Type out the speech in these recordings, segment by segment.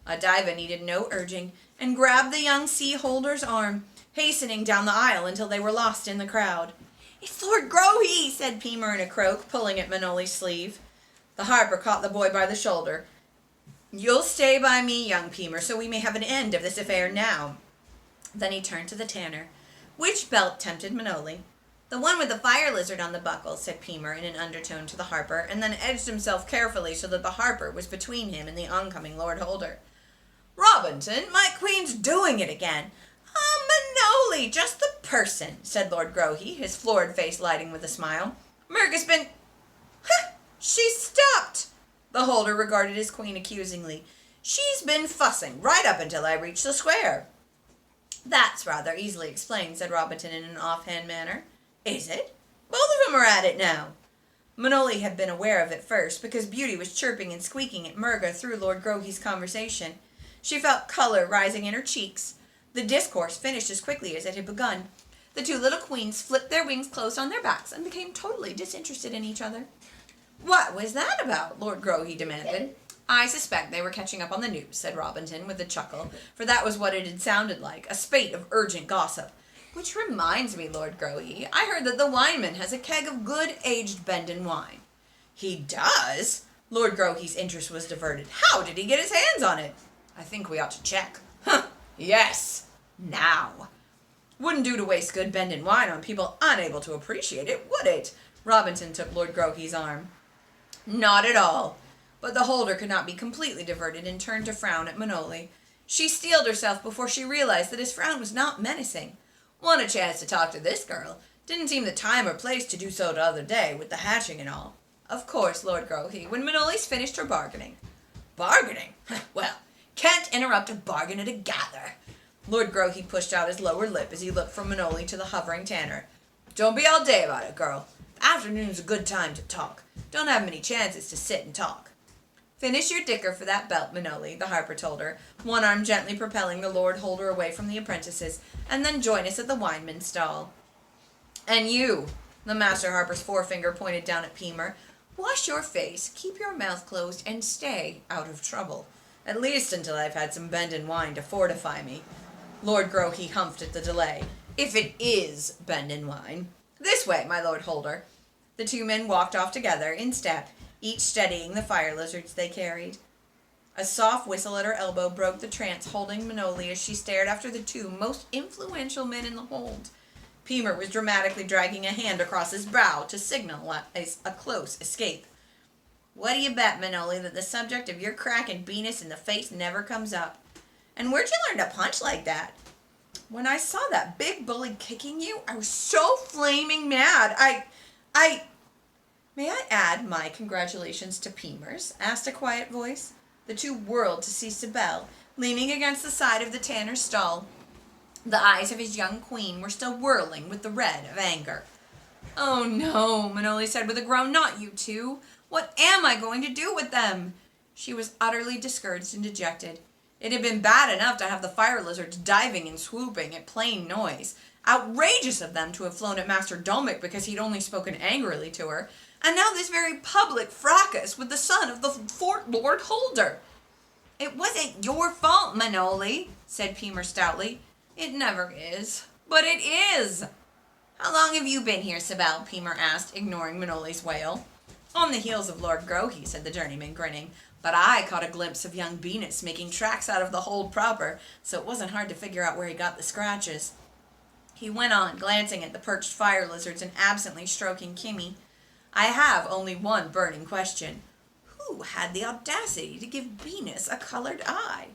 Godiva needed no urging, and grabbed the young sea holder's arm, hastening down the aisle until they were lost in the crowd. "It's Lord Grohe," said Pemer in a croak, pulling at Manoli's sleeve. The harper caught the boy by the shoulder. "You'll stay by me, young Pemer, so we may have an end of this affair now." Then he turned to the tanner. "Which belt tempted Manoli?" "The one with the fire lizard on the buckle," said Pemer in an undertone to the harper, and then edged himself carefully so that the harper was between him and the oncoming Lord Holder. "Robinson, my queen's doing it again." "Manoli, just the person," said Lord Grohe, his florid face lighting with a smile. "Murga's been... She stopped!" The Holder regarded his queen accusingly. "She's been fussing right up until I reached the square." "That's rather easily explained," said Robinson in an offhand manner. "Is it? Both of them are at it now." Manoli had been aware of it first, because Beauty was chirping and squeaking at Murga through Lord Grohe's conversation. She felt color rising in her cheeks. The discourse finished as quickly as it had begun. The two little queens flipped their wings close on their backs and became totally disinterested in each other. "What was that about?" Lord Grohe demanded. "I suspect they were catching up on the news," said Robinson with a chuckle, for that was what it had sounded like, a spate of urgent gossip. "Which reminds me, Lord Grohe, I heard that the wineman has a keg of good aged Bendon wine." "He does?" Lord Grohe's interest was diverted. "How did he get his hands on it?" "I think we ought to check." "Yes, now." "Wouldn't do to waste good Bendon wine on people unable to appreciate it, would it?" Robinson took Lord Grohe's arm. "Not at all." But the Holder could not be completely diverted and turned to frown at Manoli. She steeled herself before she realized that his frown was not menacing. "Want a chance to talk to this girl? Didn't seem the time or place to do so the other day, with the hatching and all." "Of course, Lord Grohe, when Manoli's finished her bargaining." "Bargaining? Well, can't interrupt a bargain at a gather." Lord Grohe pushed out his lower lip as he looked from Manoli to the hovering tanner. "Don't be all day about it, girl. The afternoon's a good time to talk. Don't have many chances to sit and talk." "Finish your dicker for that belt, Manoli," the harper told her, one arm gently propelling the Lord Holder away from the apprentices, "and then join us at the wineman's stall. And you," the master harper's forefinger pointed down at Pemer, "wash your face, keep your mouth closed, and stay out of trouble. At least until I've had some Bendon wine to fortify me." Lord Grohe humphed at the delay. "If it is Bendon wine. This way, my Lord Holder." The two men walked off together, in step, each steadying the fire lizards they carried. A soft whistle at her elbow broke the trance holding Manoli as she stared after the two most influential men in the hold. Pemer was dramatically dragging a hand across his brow to signal a close escape. "What do you bet, Manoli, that the subject of your cracking Venus in the face never comes up? And where'd you learn to punch like that?" "When I saw that big bully kicking you, I was so flaming mad. I... "May I add my congratulations to Pemer's?" asked a quiet voice. The two whirled to see Sibel, leaning against the side of the tanner's stall. The eyes of his young queen were still whirling with the red of anger. "Oh no," Manoli said with a groan, "not you two. What am I going to do with them?" She was utterly discouraged and dejected. It had been bad enough to have the fire lizards diving and swooping at plain noise. Outrageous of them to have flown at Master Domic because he'd only spoken angrily to her. And now this very public fracas with the son of the Fort Lord Holder. "It wasn't your fault, Manoli," said Pemer stoutly. "It never is." "But it is." "How long have you been here, Sibel?" Pemer asked, ignoring Manoli's wail. "On the heels of Lord Grohe," said the journeyman, grinning. "But I caught a glimpse of young Venus making tracks out of the hold proper, so it wasn't hard to figure out where he got the scratches." He went on, glancing at the perched fire lizards and absently stroking Kimmy. "I have only one burning question. Who had the audacity to give Venus a colored eye?"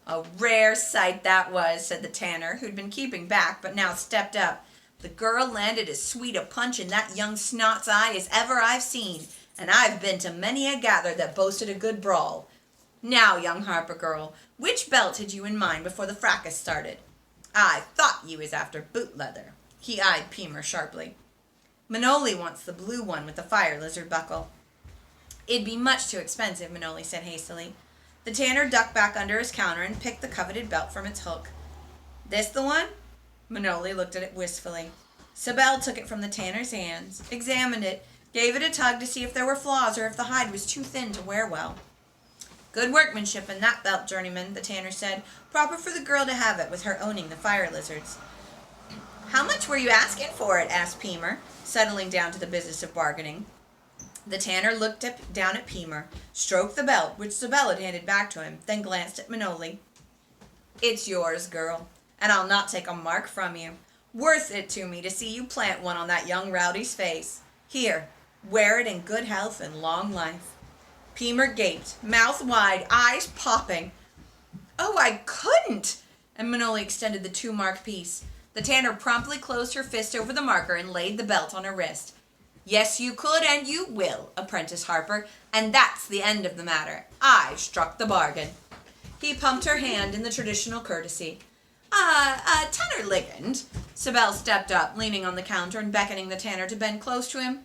"A rare sight that was," said the tanner, who'd been keeping back but now stepped up. "The girl landed as sweet a punch in that young snot's eye as ever I've seen, and I've been to many a gather that boasted a good brawl. Now, young Harper girl, which belt had you in mind before the fracas started?" "I thought you was after boot leather." He eyed Pemer sharply. "Manoli wants the blue one with the fire lizard buckle." "It'd be much too expensive," Manoli said hastily. The tanner ducked back under his counter and picked the coveted belt from its hook. "This the one?" Manoli looked at it wistfully. Sibel took it from the tanner's hands, examined it, gave it a tug to see if there were flaws or if the hide was too thin to wear well. Good workmanship in that belt, journeyman, the tanner said. Proper for the girl to have it, with her owning the fire lizards. How much were you asking for it? Asked Pemer, settling down to the business of bargaining. The tanner looked down at Pemer, stroked the belt, which Sibel had handed back to him, then glanced at Manoli. It's yours, girl, and I'll not take a mark from you. Worth it to me to see you plant one on that young rowdy's face. Here, wear it in good health and long life. Pemer gaped, mouth wide, eyes popping. Oh, I couldn't! And Manoli extended the 2-mark piece. The tanner promptly closed her fist over the marker and laid the belt on her wrist. Yes, you could, and you will, Apprentice Harper, and that's the end of the matter. I struck the bargain. He pumped her hand in the traditional courtesy. Tanner Ligand. Sibel stepped up, leaning on the counter and beckoning the tanner to bend close to him.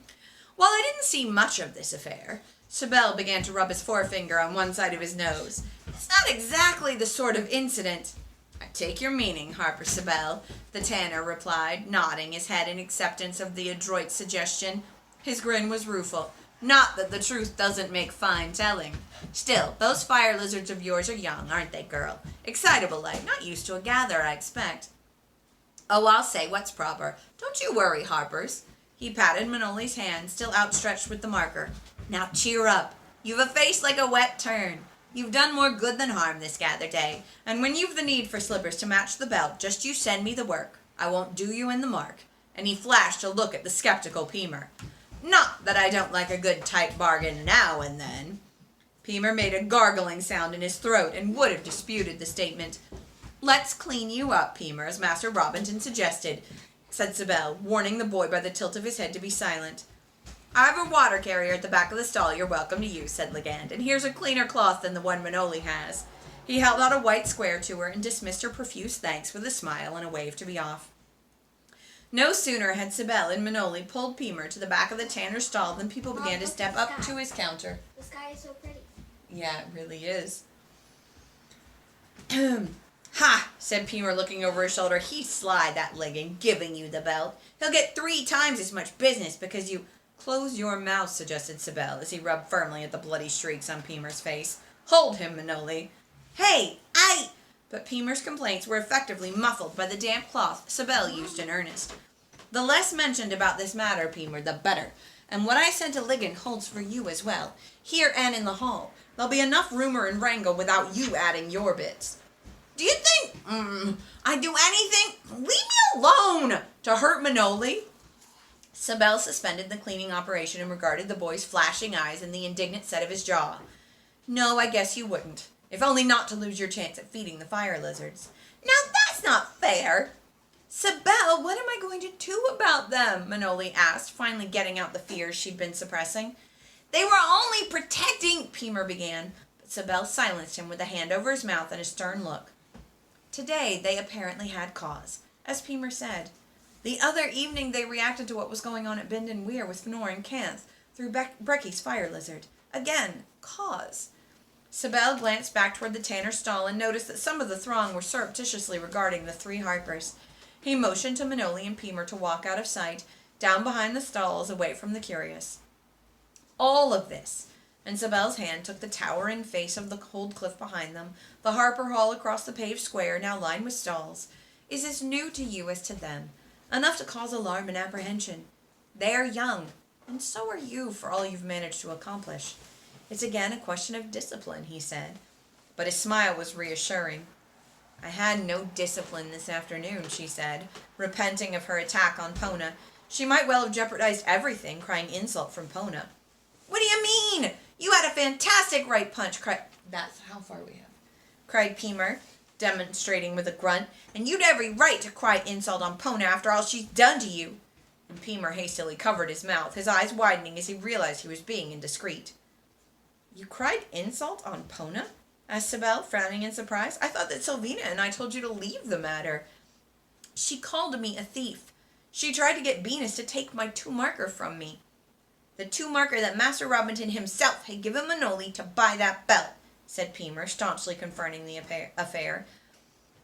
While I didn't see much of this affair, Sibel began to rub his forefinger on one side of his nose. It's not exactly the sort of incident. I take your meaning, Harper Sibel, the tanner replied, nodding his head in acceptance of the adroit suggestion. His grin was rueful. Not that the truth doesn't make fine telling. Still, those fire lizards of yours are young, aren't they, girl? Excitable like, not used to a gather, I expect. Oh, I'll say what's proper. Don't you worry, Harpers. He patted Manoli's hand, still outstretched with the marker. Now cheer up. You've a face like a wet tern. You've done more good than harm this gather day, and when you've the need for slippers to match the belt, just you send me the work. I won't do you in the mark. And he flashed a look at the skeptical Pemer. Not that I don't like a good tight bargain now and then. Pemer made a gargling sound in his throat and would have disputed the statement. Let's clean you up, Pemer, as Master Robinson suggested, said Sibel, warning the boy by the tilt of his head to be silent. I've a water carrier at the back of the stall you're welcome to use, said Ligand, and here's a cleaner cloth than the one Manoli has. He held out a white square to her and dismissed her profuse thanks with a smile and a wave to be off. No sooner had Sibel and Manoli pulled Pemer to the back of the tanner's stall than people began to step up to his counter. The sky is so pretty. Yeah, it really is. Ha, said Pemer, looking over his shoulder. He's sly, that Ligand, giving you the belt. He'll get 3 times as much business because you... Close your mouth, suggested Sibel, as he rubbed firmly at the bloody streaks on Pemer's face. Hold him, Manoli. Hey, But Pemer's complaints were effectively muffled by the damp cloth Sibel used in earnest. The less mentioned about this matter, Pemer, the better. And what I said to Ligand holds for you as well, here and in the hall. There'll be enough rumor and wrangle without you adding your bits. Do you think, I'd do anything, leave me alone, to hurt Manoli? Sibel suspended the cleaning operation and regarded the boy's flashing eyes and the indignant set of his jaw. No, I guess you wouldn't. If only not to lose your chance at feeding the fire lizards. Now that's not fair. Sibel, what am I going to do about them? Manoli asked, finally getting out the fears she'd been suppressing. They were only protecting, Pemer began, but Sibel silenced him with a hand over his mouth and a stern look. Today they apparently had cause, as Pemer said. The other evening they reacted to what was going on at Bindon Weir with Fnor and Canth through Brecky's fire lizard. Again, cause. Sibel glanced back toward the tanner's stall and noticed that some of the throng were surreptitiously regarding the 3 Harpers. He motioned to Manoli and Pemer to walk out of sight, down behind the stalls, away from the curious. All of this, and Sibel's hand took the towering face of the cold cliff behind them, the Harper Hall across the paved square now lined with stalls, is as new to you as to them, enough to cause alarm and apprehension. They are young, and so are you for all you've managed to accomplish. It's again a question of discipline, he said, but his smile was reassuring. I had no discipline this afternoon, she said, repenting of her attack on Pona. She might well have jeopardized everything, crying insult from Pona. What do you mean? You had a fantastic right punch, That's how far we have, cried Pemer, demonstrating with a grunt, and you'd every right to cry insult on Pona after all she's done to you. And Pemer hastily covered his mouth, his eyes widening as he realized he was being indiscreet. You cried insult on Pona? Asked Sibel, frowning in surprise. I thought that Sylvina and I told you to leave the matter. She called me a thief. She tried to get Venus to take my 2-marker from me. The 2-marker that Master Robinson himself had given Manoli to buy that belt, said Pemer, staunchly confirming the affair.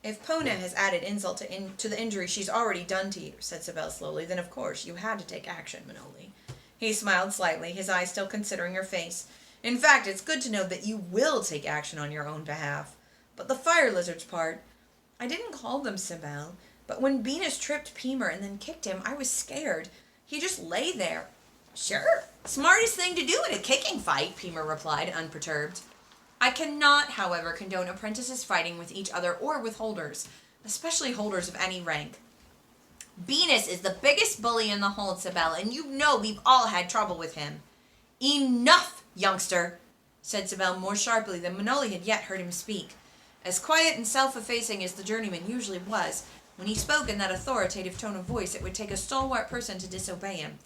If Pona has added insult to the injury she's already done to you, said Sibel slowly, then of course you had to take action, Manoli. He smiled slightly, his eyes still considering her face. In fact, it's good to know that you will take action on your own behalf. But the fire lizards part, I didn't call them Sibel, but when Venus tripped Pemer and then kicked him, I was scared. He just lay there. Sure, smartest thing to do in a kicking fight, Pemer replied, unperturbed. I cannot, however, condone apprentices fighting with each other or with holders, especially holders of any rank. Venus is the biggest bully in the hold, Sibel, and you know we've all had trouble with him. Enough, youngster, said Sibel more sharply than Manoli had yet heard him speak. As quiet and self-effacing as the journeyman usually was, when he spoke in that authoritative tone of voice, it would take a stalwart person to disobey him.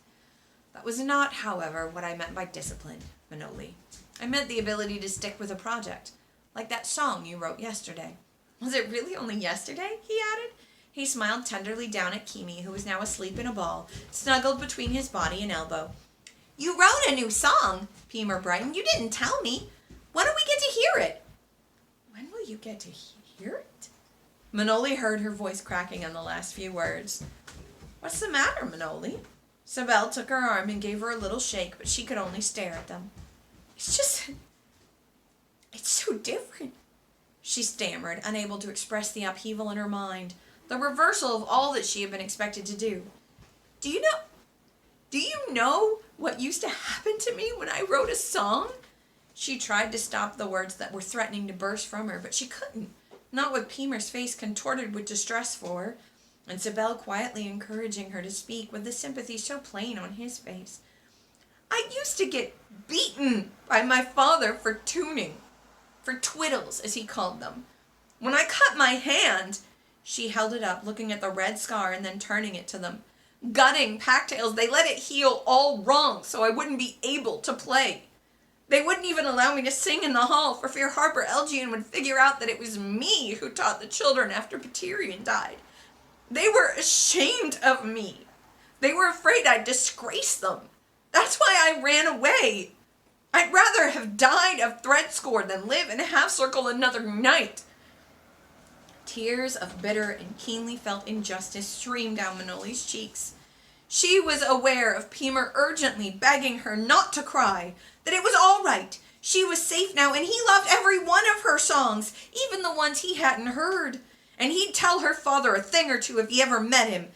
That was not, however, what I meant by discipline, Manoli. I meant the ability to stick with a project, like that song you wrote yesterday. Was it really only yesterday? He added. He smiled tenderly down at Kimi, who was now asleep in a ball, snuggled between his body and elbow. You wrote a new song, Pemer brightened. You didn't tell me. When do we get to hear it? When will you get to hear it? Manoli heard her voice cracking on the last few words. What's the matter, Manoli? Sibel took her arm and gave her a little shake, but she could only stare at them. It's so different, she stammered, unable to express the upheaval in her mind, the reversal of all that she had been expected to do. Do you know what used to happen to me when I wrote a song? She tried to stop the words that were threatening to burst from her, but she couldn't, not with Pemer's face contorted with distress for her, and Sibel quietly encouraging her to speak with the sympathy so plain on his face. I used to get beaten by my father for tuning, for twiddles, as he called them. When I cut my hand, she held it up, looking at the red scar and then turning it to them. Gutting packtails, they let it heal all wrong so I wouldn't be able to play. They wouldn't even allow me to sing in the hall for fear Harper Elgian would figure out that it was me who taught the children after Paterian died. They were ashamed of me. They were afraid I'd disgrace them. That's why I ran away. I'd rather have died of thread score than live in half circle another night. Tears of bitter and keenly felt injustice streamed down Manoli's cheeks. She was aware of Pemer urgently begging her not to cry, that it was all right. She was safe now, and he loved every one of her songs, even the ones he hadn't heard. And he'd tell her father a thing or two if he ever met him.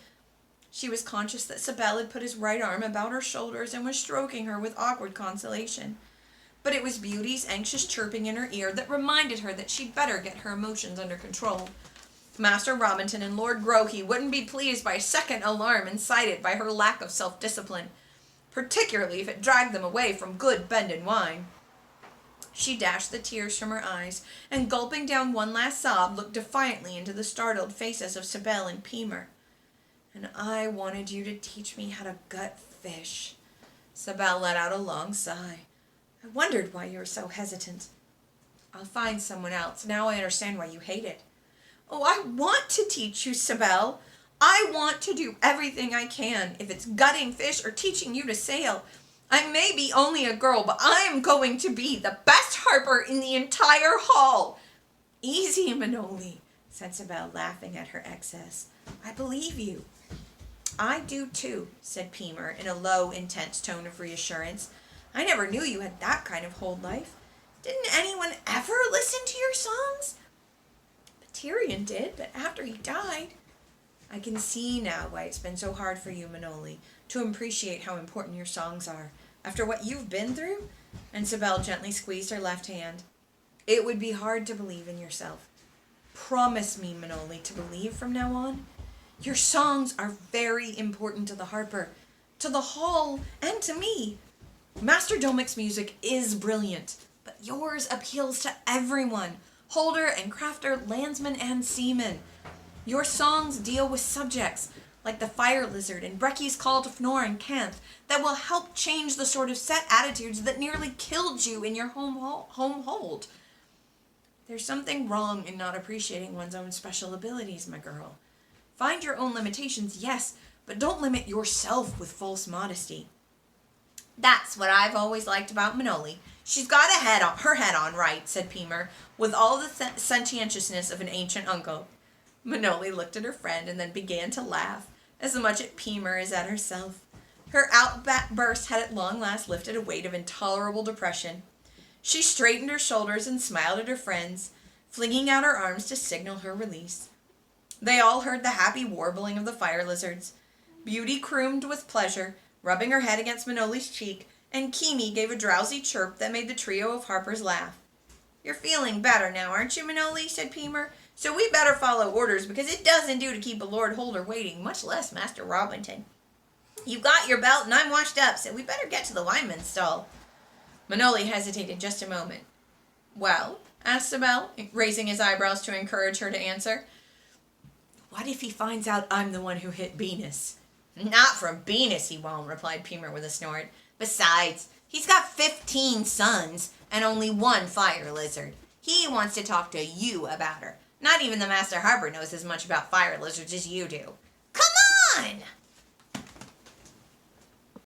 She was conscious that Sibel had put his right arm about her shoulders and was stroking her with awkward consolation. But it was Beauty's anxious chirping in her ear that reminded her that she'd better get her emotions under control. Master Robinson and Lord Grohe wouldn't be pleased by a second alarm incited by her lack of self-discipline, particularly if it dragged them away from good Bendon wine. She dashed the tears from her eyes, and gulping down one last sob, looked defiantly into the startled faces of Sibel and Pemer. And I wanted you to teach me how to gut fish. Sibel let out a long sigh. I wondered why you were so hesitant. I'll find someone else. Now I understand why you hate it. Oh, I want to teach you, Sibel. I want to do everything I can, if it's gutting fish or teaching you to sail. I may be only a girl, but I am going to be the best harper in the entire hall. Easy, Manoli, said Sibel, laughing at her excess. I believe you. I do too, said Pemer in a low, intense tone of reassurance. I never knew you had that kind of hold life. Didn't anyone ever listen to your songs? Paterian did, but after he died. I can see now why it's been so hard for you, Manoli, to appreciate how important your songs are, after what you've been through. And Sibel gently squeezed her left hand. It would be hard to believe in yourself. Promise me, Manoli, to believe from now on. Your songs are very important to the harper, to the hall, and to me. Master Domic's music is brilliant, but yours appeals to everyone, holder and crafter, landsman and seaman. Your songs deal with subjects, like the fire lizard and Brecky's call to Fnor and Canth, that will help change the sort of set attitudes that nearly killed you in your home hold. There's something wrong in not appreciating one's own special abilities, my girl. Find your own limitations, yes, but don't limit yourself with false modesty. That's what I've always liked about Manoli. She's got her head on right, said Pemer, with all the sentientiousness of an ancient uncle. Manoli looked at her friend and then began to laugh, as much at Pemer as at herself. Her outburst had at long last lifted a weight of intolerable depression. She straightened her shoulders and smiled at her friends, flinging out her arms to signal her release. They all heard the happy warbling of the fire lizards. Beauty crooned with pleasure, rubbing her head against Manoli's cheek, and Kimi gave a drowsy chirp that made the trio of harpers laugh. "You're feeling better now, aren't you, Manoli?" said Pemer. "So we better follow orders, because it doesn't do to keep a Lord Holder waiting, much less Master Robinson. You've got your belt and I'm washed up, so we better get to the wineman's stall." Manoli hesitated just a moment. "Well?" asked Sibel, raising his eyebrows to encourage her to answer. "What if he finds out I'm the one who hit Venus?" "Not from Venus he won't," replied Pemer with a snort. "Besides, he's got 15 sons and only one fire lizard. He wants to talk to you about her. Not even the Master Harper knows as much about fire lizards as you do." "Come on!"